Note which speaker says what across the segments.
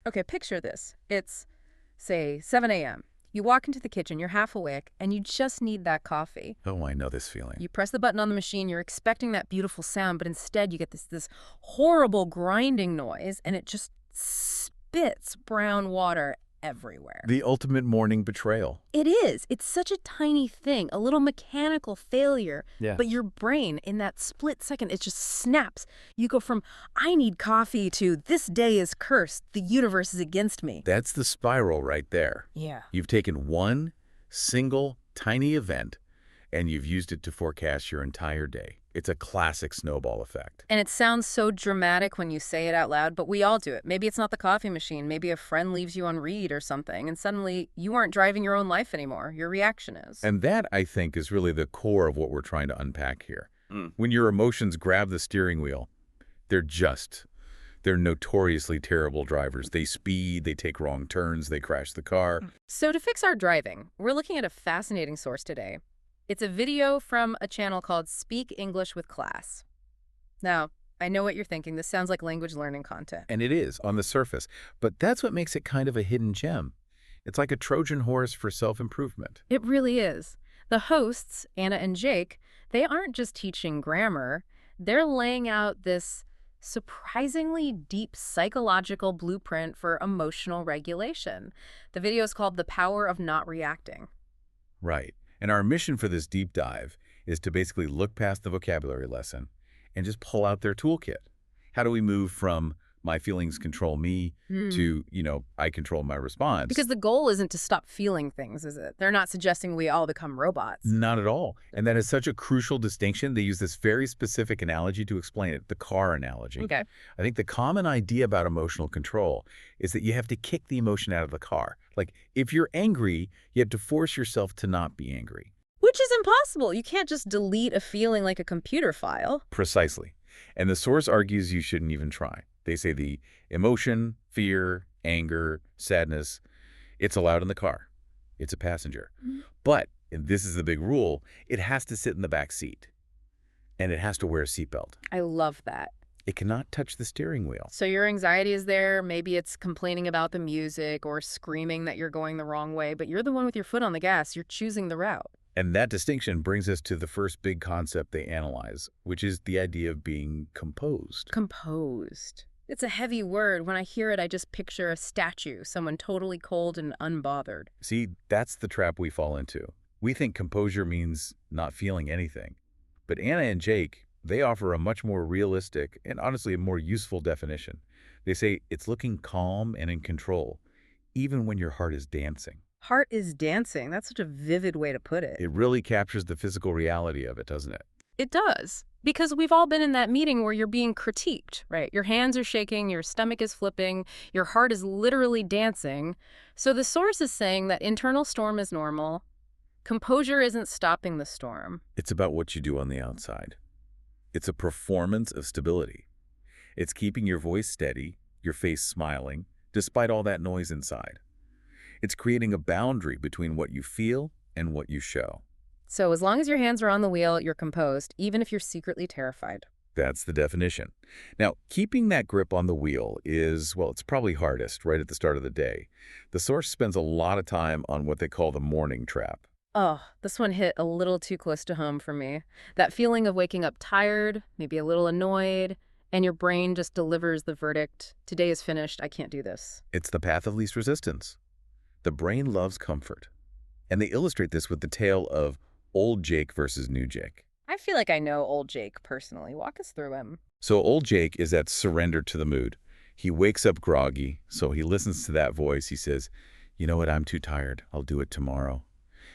Speaker 1: Okay, picture this. It's, say, 7 a.m. You walk into the kitchen, you're half awake, and you just need that coffee.
Speaker 2: Oh, I know this feeling.
Speaker 1: You press the button on the machine, you're expecting that beautiful sound, but instead you get this horrible grinding noise, and it just spits brown water everywhere.
Speaker 2: The ultimate morning betrayal.
Speaker 1: It is. It's such a tiny thing, a little mechanical failure.
Speaker 2: Yeah.
Speaker 1: But your brain, in that split second, it just snaps. You go from, I need coffee, to this day is cursed, the universe is against me.
Speaker 2: That's the spiral right there.
Speaker 1: Yeah.
Speaker 2: You've taken one single tiny event and you've used it to forecast your entire day. It's a classic snowball effect.
Speaker 1: And it sounds so dramatic when you say it out loud, but we all do it. Maybe it's not the coffee machine. Maybe a friend leaves you on read or something, and suddenly you aren't driving your own life anymore. Your reaction is.
Speaker 2: And that, I think, is really the core of what we're trying to unpack here. When your emotions grab the steering wheel, they're notoriously terrible drivers. They speed, they take wrong turns, they crash the car.
Speaker 1: So to fix our driving, we're looking at a fascinating source today. It's a video from a channel called Speak English with Class. Now, I know what you're thinking. This sounds like language learning content.
Speaker 2: And it is, on the surface. But that's what makes it kind of a hidden gem. It's like a Trojan horse for self-improvement.
Speaker 1: It really is. The hosts, Anna and Jake, they aren't just teaching grammar. They're laying out this surprisingly deep psychological blueprint for emotional regulation. The video is called The Power of Not Reacting.
Speaker 2: Right. And our mission for this deep dive is to basically look past the vocabulary lesson and just pull out their toolkit. How do we move from my feelings control me to, I control my response?
Speaker 1: Because the goal isn't to stop feeling things, is it? They're not suggesting we all become robots.
Speaker 2: Not at all. And that is such a crucial distinction. They use this very specific analogy to explain it, the car analogy.
Speaker 1: Okay.
Speaker 2: I think the common idea about emotional control is that you have to kick the emotion out of the car. Like, if you're angry, you have to force yourself to not be angry.
Speaker 1: Which is impossible. You can't just delete a feeling like a computer file.
Speaker 2: Precisely. And the source argues you shouldn't even try. They say the emotion, fear, anger, sadness, it's allowed in the car. It's a passenger. But, and this is the big rule, it has to sit in the back seat. And it has to wear a seatbelt.
Speaker 1: I love that.
Speaker 2: It cannot touch the steering wheel.
Speaker 1: So your anxiety is there. Maybe it's complaining about the music or screaming that you're going the wrong way, but you're the one with your foot on the gas. You're choosing the route.
Speaker 2: And that distinction brings us to the first big concept they analyze, which is the idea of being composed.
Speaker 1: Composed. It's a heavy word. When I hear it, I just picture a statue, someone totally cold and unbothered.
Speaker 2: See, that's the trap we fall into. We think composure means not feeling anything. But Anna and Jake, they offer a much more realistic and honestly a more useful definition. They say it's looking calm and in control, even when your heart is dancing.
Speaker 1: Heart is dancing. That's such a vivid way to put it.
Speaker 2: It really captures the physical reality of it, doesn't it?
Speaker 1: It does. Because we've all been in that meeting where you're being critiqued, right? Your hands are shaking, your stomach is flipping, your heart is literally dancing. So the source is saying that internal storm is normal. Composure isn't stopping the storm.
Speaker 2: It's about what you do on the outside. It's a performance of stability. It's keeping your voice steady, your face smiling, despite all that noise inside. It's creating a boundary between what you feel and what you show.
Speaker 1: So as long as your hands are on the wheel, you're composed, even if you're secretly terrified.
Speaker 2: That's the definition. Now, keeping that grip on the wheel is, well, it's probably hardest right at the start of the day. The source spends a lot of time on what they call the morning trap.
Speaker 1: Oh, this one hit a little too close to home for me. That feeling of waking up tired, maybe a little annoyed, and your brain just delivers the verdict, today is finished, I can't do this.
Speaker 2: It's the path of least resistance. The brain loves comfort. And they illustrate this with the tale of old Jake versus new Jake.
Speaker 1: I feel like I know old Jake personally. Walk us through him.
Speaker 2: So old Jake is that surrender to the mood. He wakes up groggy, so he listens to that voice. He says, you know what, I'm too tired. I'll do it tomorrow.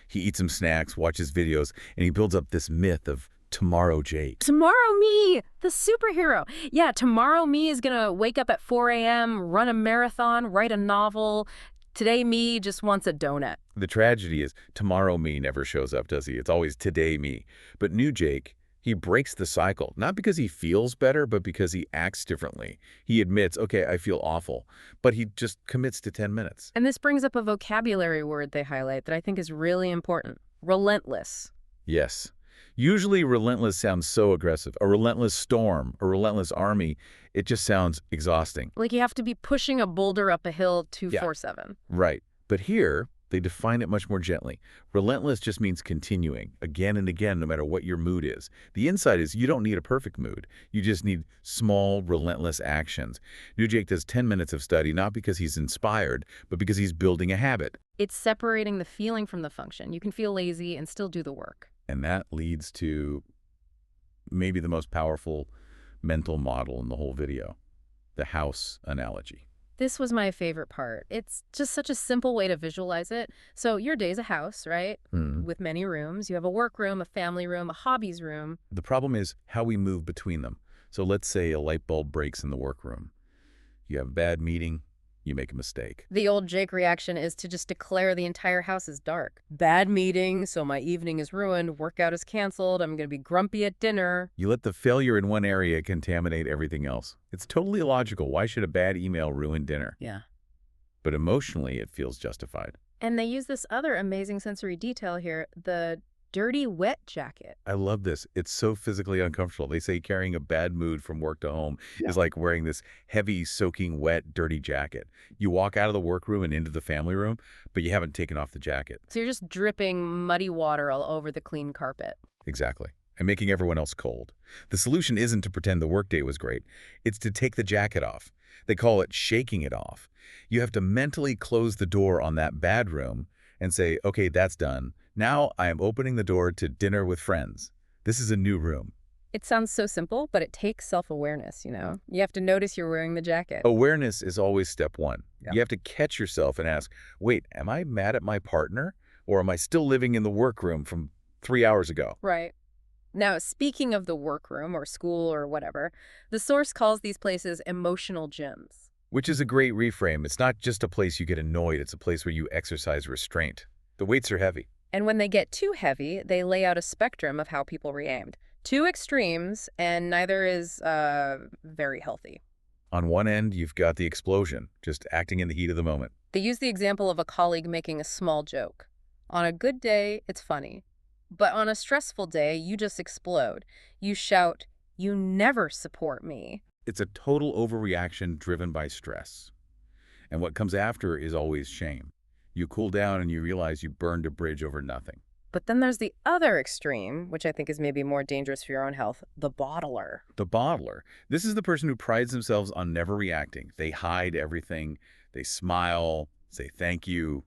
Speaker 2: He eats some snacks, watches videos, and he builds up this myth of tomorrow Jake.
Speaker 1: Tomorrow me, the superhero. Yeah, tomorrow me is going to wake up at 4 a.m., run a marathon, write a novel. Today me just wants a donut.
Speaker 2: The tragedy is tomorrow me never shows up, does he? It's always today me. But new Jake, he breaks the cycle, not because he feels better, but because he acts differently. He admits, okay, I feel awful, but he just commits to 10 minutes.
Speaker 1: And this brings up a vocabulary word they highlight that I think is really important. Relentless.
Speaker 2: Yes. Usually relentless sounds so aggressive. A relentless storm, a relentless army, it just sounds exhausting.
Speaker 1: Like you have to be pushing a boulder up a hill
Speaker 2: Yeah,
Speaker 1: 247.
Speaker 2: right. But here, they define it much more gently. Relentless just means continuing, again and again, no matter what your mood is. The insight is you don't need a perfect mood. You just need small, relentless actions. New Jake does 10 minutes of study not because he's inspired, but because he's building a habit.
Speaker 1: It's separating the feeling from the function. You can feel lazy and still do the work.
Speaker 2: And that leads to maybe the most powerful mental model in the whole video, the house analogy.
Speaker 1: This was my favorite part. It's just such a simple way to visualize it. So your day's a house, right? With many rooms. You have a work room, a family room, a hobbies room.
Speaker 2: The problem is how we move between them. So let's say a light bulb breaks in the workroom. You have a bad meeting, you make a mistake.
Speaker 1: The old Jake reaction is to just declare the entire house is dark. Bad meeting, so my evening is ruined. Workout is canceled. I'm going to be grumpy at dinner.
Speaker 2: You let the failure in one area contaminate everything else. It's totally illogical. Why should a bad email ruin dinner?
Speaker 1: Yeah.
Speaker 2: But emotionally, it feels justified.
Speaker 1: And they use this other amazing sensory detail here, the dirty, wet jacket.
Speaker 2: I love this. It's so physically uncomfortable. They say carrying a bad mood from work to home is like wearing this heavy, soaking, wet, dirty jacket. You walk out of the workroom and into the family room, but you haven't taken off the jacket.
Speaker 1: So you're just dripping muddy water all over the clean carpet.
Speaker 2: Exactly. And making everyone else cold. The solution isn't to pretend the workday was great. It's to take the jacket off. They call it shaking it off. You have to mentally close the door on that bad room and say, okay, that's done. Now I am opening the door to dinner with friends. This is a new room.
Speaker 1: It sounds so simple, but it takes self-awareness, you know? You have to notice you're wearing the jacket.
Speaker 2: Awareness is always step one.
Speaker 1: Yeah.
Speaker 2: You have to catch yourself and ask, wait, am I mad at my partner? Or am I still living in the workroom from 3 hours ago?
Speaker 1: Right. Now, speaking of the workroom or school or whatever, the source calls these places emotional gyms.
Speaker 2: Which is a great reframe. It's not just a place you get annoyed. It's a place where you exercise restraint. The weights are heavy.
Speaker 1: And when they get too heavy, they lay out a spectrum of how people react. Two extremes, and neither is very healthy.
Speaker 2: On one end, you've got the explosion, just acting in the heat of the moment.
Speaker 1: They use the example of a colleague making a small joke. On a good day, it's funny. But on a stressful day, you just explode. You shout, "You never support me."
Speaker 2: It's a total overreaction driven by stress. And what comes after is always shame. You cool down and you realize you burned a bridge over nothing.
Speaker 1: But then there's the other extreme, which I think is maybe more dangerous for your own health, the bottler.
Speaker 2: The bottler. This is the person who prides themselves on never reacting. They hide everything. They smile, say thank you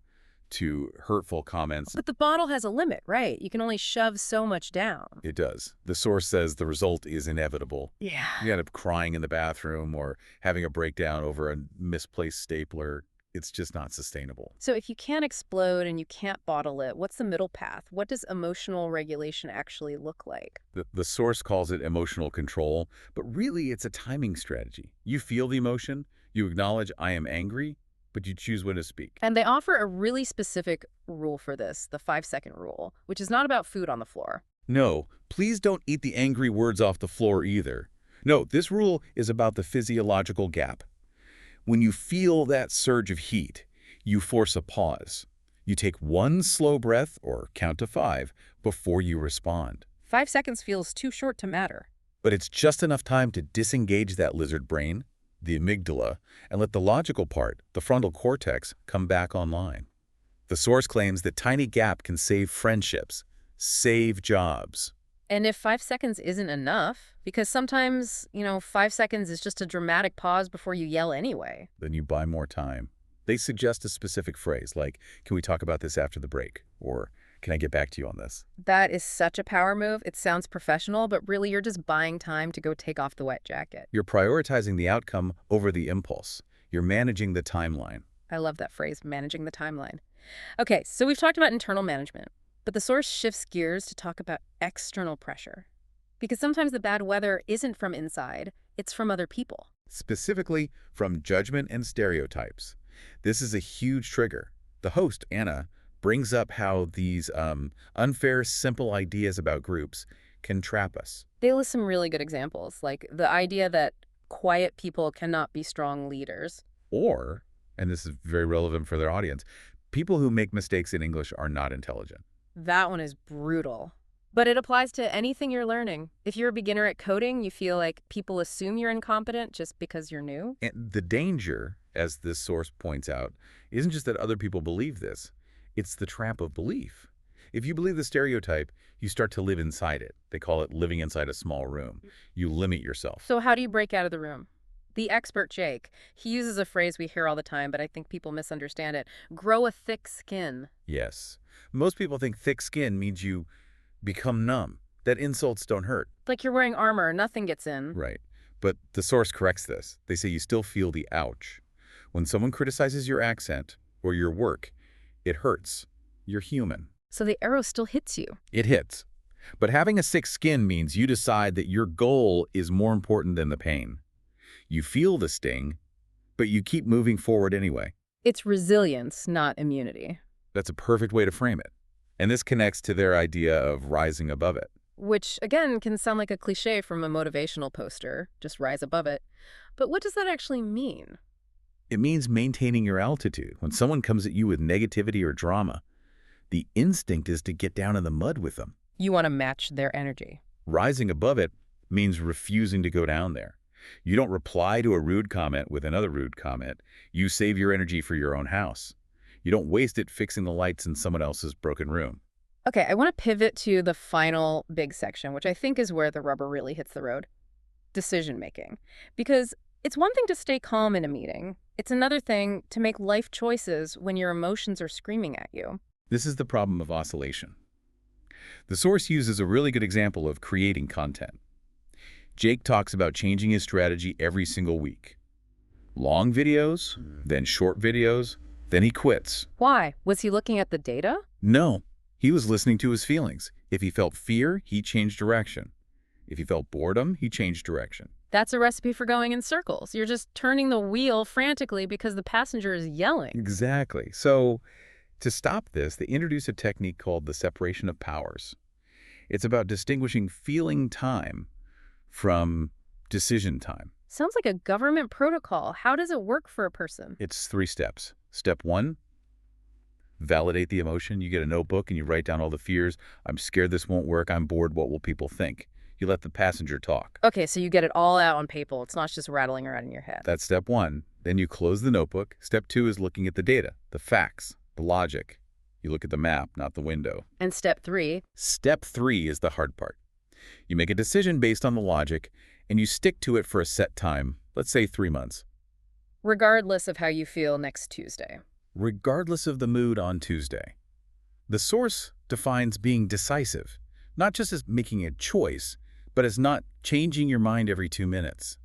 Speaker 2: to hurtful comments.
Speaker 1: But the bottle has a limit, right? You can only shove so much down.
Speaker 2: It does. The source says the result is inevitable.
Speaker 1: Yeah.
Speaker 2: You end up crying in the bathroom or having a breakdown over a misplaced stapler. It's just not sustainable.
Speaker 1: So if you can't explode and you can't bottle it, what's the middle path? What does emotional regulation actually look like?
Speaker 2: The source calls it emotional control, but really it's a timing strategy. You feel the emotion, you acknowledge I am angry, but you choose when to speak.
Speaker 1: And they offer a really specific rule for this, the 5-second rule, which is not about food on the floor.
Speaker 2: No, please don't eat the angry words off the floor either. No, this rule is about the physiological gap. When you feel that surge of heat, you force a pause. You take one slow breath or count to 5 before you respond.
Speaker 1: 5 seconds feels too short to matter.
Speaker 2: But it's just enough time to disengage that lizard brain, the amygdala, and let the logical part, the frontal cortex, come back online. The source claims that tiny gap can save friendships, save jobs.
Speaker 1: And if 5 seconds isn't enough, because sometimes, 5 seconds is just a dramatic pause before you yell anyway.
Speaker 2: Then you buy more time. They suggest a specific phrase like, can we talk about this after the break? Or can I get back to you on this?
Speaker 1: That is such a power move. It sounds professional, but really you're just buying time to go take off the wet jacket.
Speaker 2: You're prioritizing the outcome over the impulse. You're managing the timeline.
Speaker 1: I love that phrase, managing the timeline. Okay, so we've talked about internal management, but the source shifts gears to talk about external pressure. Because sometimes the bad weather isn't from inside, it's from other people.
Speaker 2: Specifically from judgment and stereotypes. This is a huge trigger. The host, Anna, brings up how these unfair, simple ideas about groups can trap us.
Speaker 1: They list some really good examples, like the idea that quiet people cannot be strong leaders.
Speaker 2: Or, and this is very relevant for their audience, people who make mistakes in English are not intelligent.
Speaker 1: That one is brutal. But it applies to anything you're learning. If you're a beginner at coding, you feel like people assume you're incompetent just because you're new.
Speaker 2: And the danger, as this source points out, isn't just that other people believe this. It's the trap of belief. If you believe the stereotype, you start to live inside it. They call it living inside a small room. You limit yourself.
Speaker 1: So how do you break out of the room? The expert Jake, he uses a phrase we hear all the time, but I think people misunderstand it. Grow a thick skin.
Speaker 2: Yes. Most people think thick skin means you become numb, that insults don't hurt.
Speaker 1: Like you're wearing armor, nothing gets in.
Speaker 2: Right. But the source corrects this. They say you still feel the ouch. When someone criticizes your accent or your work, it hurts. You're human.
Speaker 1: So the arrow still hits you.
Speaker 2: It hits. But having a thick skin means you decide that your goal is more important than the pain. You feel the sting, but you keep moving forward anyway.
Speaker 1: It's resilience, not immunity.
Speaker 2: That's a perfect way to frame it. And this connects to their idea of rising above it.
Speaker 1: Which, again, can sound like a cliche from a motivational poster, just rise above it. But what does that actually mean?
Speaker 2: It means maintaining your altitude. When someone comes at you with negativity or drama, the instinct is to get down in the mud with them.
Speaker 1: You want to match their energy.
Speaker 2: Rising above it means refusing to go down there. You don't reply to a rude comment with another rude comment. You save your energy for your own house. You don't waste it fixing the lights in someone else's broken room.
Speaker 1: Okay, I want to pivot to the final big section, which I think is where the rubber really hits the road. Decision making. Because it's one thing to stay calm in a meeting. It's another thing to make life choices when your emotions are screaming at you.
Speaker 2: This is the problem of oscillation. The source uses a really good example of creating content. Jake talks about changing his strategy every single week. Long videos, then short videos, then he quits.
Speaker 1: Why? Was he looking at the data?
Speaker 2: No, he was listening to his feelings. If he felt fear, he changed direction. If he felt boredom, he changed direction.
Speaker 1: That's a recipe for going in circles. You're just turning the wheel frantically because the passenger is yelling.
Speaker 2: Exactly. So to stop this, they introduce a technique called the separation of powers. It's about distinguishing feeling time from decision time.
Speaker 1: Sounds like a government protocol. How does it work for a person?
Speaker 2: It's 3 steps. Step 1, validate the emotion. You get a notebook and you write down all the fears. I'm scared this won't work. I'm bored. What will people think? You let the passenger talk.
Speaker 1: Okay, so you get it all out on paper. It's not just rattling around in your head.
Speaker 2: That's step 1. Then you close the notebook. Step 2 is looking at the data, the facts, the logic. You look at the map, not the window.
Speaker 1: And step 3?
Speaker 2: Step 3 is the hard part. You make a decision based on the logic, and you stick to it for a set time, let's say 3 months.
Speaker 1: Regardless of how you feel next Tuesday.
Speaker 2: Regardless of the mood on Tuesday. The source defines being decisive, not just as making a choice, but as not changing your mind every 2 minutes.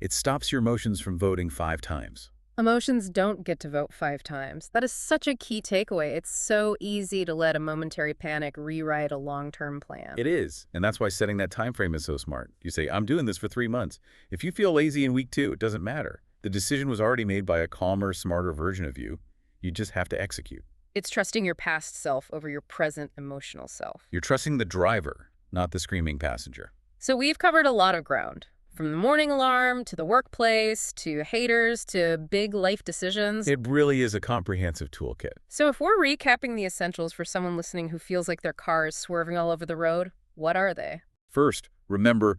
Speaker 2: It stops your emotions from voting 5 times.
Speaker 1: Emotions don't get to vote 5 times. That is such a key takeaway. It's so easy to let a momentary panic rewrite a long-term plan.
Speaker 2: It is, and that's why setting that time frame is so smart. You say, I'm doing this for 3 months. If you feel lazy in week 2, it doesn't matter. The decision was already made by a calmer, smarter version of you. You just have to execute.
Speaker 1: It's trusting your past self over your present emotional self.
Speaker 2: You're trusting the driver, not the screaming passenger.
Speaker 1: So we've covered a lot of ground. From the morning alarm, to the workplace, to haters, to big life decisions.
Speaker 2: It really is a comprehensive toolkit.
Speaker 1: So if we're recapping the essentials for someone listening who feels like their car is swerving all over the road, what are they?
Speaker 2: First, remember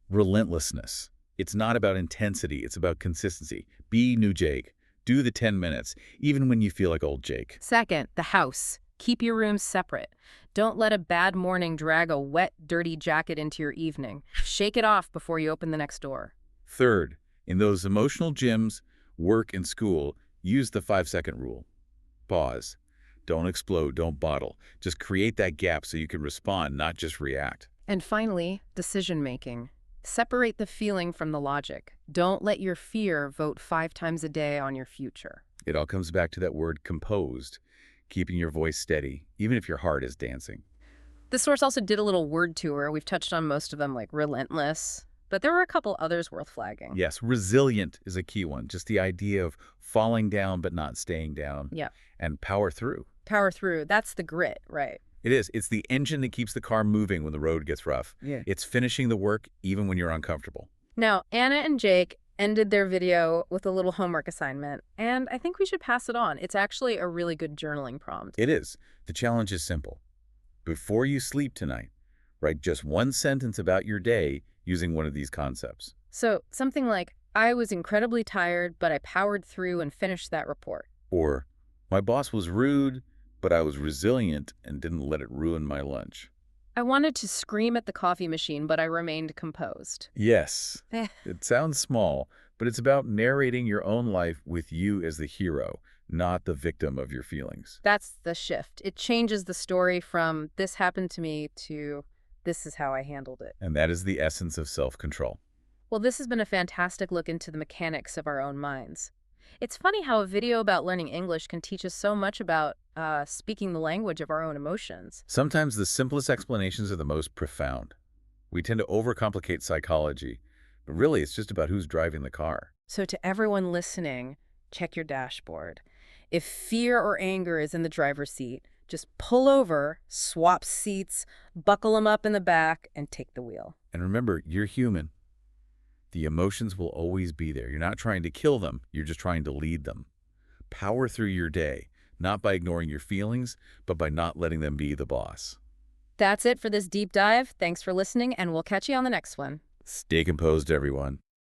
Speaker 2: relentlessness. It's not about intensity, it's about consistency. Be new Jake. Do the 10 minutes, even when you feel like old Jake.
Speaker 1: Second, the house. Keep your rooms separate. Don't let a bad morning drag a wet, dirty jacket into your evening. Shake it off before you open the next door.
Speaker 2: Third, in those emotional gyms, work, and school, use the 5-second rule. Pause. Don't explode, don't bottle. Just create that gap so you can respond, not just react.
Speaker 1: And finally, decision-making. Separate the feeling from the logic. Don't let your fear vote 5 times a day on your future.
Speaker 2: It all comes back to that word composed, keeping your voice steady, even if your heart is dancing.
Speaker 1: The source also did a little word tour. We've touched on most of them, like relentless, but there were a couple others worth flagging.
Speaker 2: Yes, resilient is a key one. Just the idea of falling down but not staying down.
Speaker 1: Yeah.
Speaker 2: And power through.
Speaker 1: Power through. That's the grit, right?
Speaker 2: It is. It's the engine that keeps the car moving when the road gets rough.
Speaker 1: Yeah.
Speaker 2: It's finishing the work even when you're uncomfortable.
Speaker 1: Now, Anna and Jake ended their video with a little homework assignment, and I think we should pass it on. It's actually a really good journaling prompt.
Speaker 2: It is. The challenge is simple. Before you sleep tonight, write just one sentence about your day using one of these concepts.
Speaker 1: So something like, I was incredibly tired, but I powered through and finished that report.
Speaker 2: Or, my boss was rude, but I was resilient and didn't let it ruin my lunch.
Speaker 1: I wanted to scream at the coffee machine, but I remained composed.
Speaker 2: Yes,
Speaker 1: Eh,
Speaker 2: it sounds small, but it's about narrating your own life with you as the hero, not the victim of your feelings.
Speaker 1: That's the shift. It changes the story from this happened to me to this is how I handled it.
Speaker 2: And that is the essence of self-control.
Speaker 1: Well, this has been a fantastic look into the mechanics of our own minds. It's funny how a video about learning English can teach us so much about speaking the language of our own emotions.
Speaker 2: Sometimes the simplest explanations are the most profound. We tend to overcomplicate psychology, but really it's just about who's driving the car.
Speaker 1: So to everyone listening, check your dashboard. If fear or anger is in the driver's seat, just pull over, swap seats, buckle them up in the back, and take the wheel.
Speaker 2: And remember, you're human. The emotions will always be there. You're not trying to kill them, you're just trying to lead them. Power through your day, not by ignoring your feelings, but by not letting them be the boss.
Speaker 1: That's it for this deep dive. Thanks for listening, and we'll catch you on the next one.
Speaker 2: Stay composed, everyone.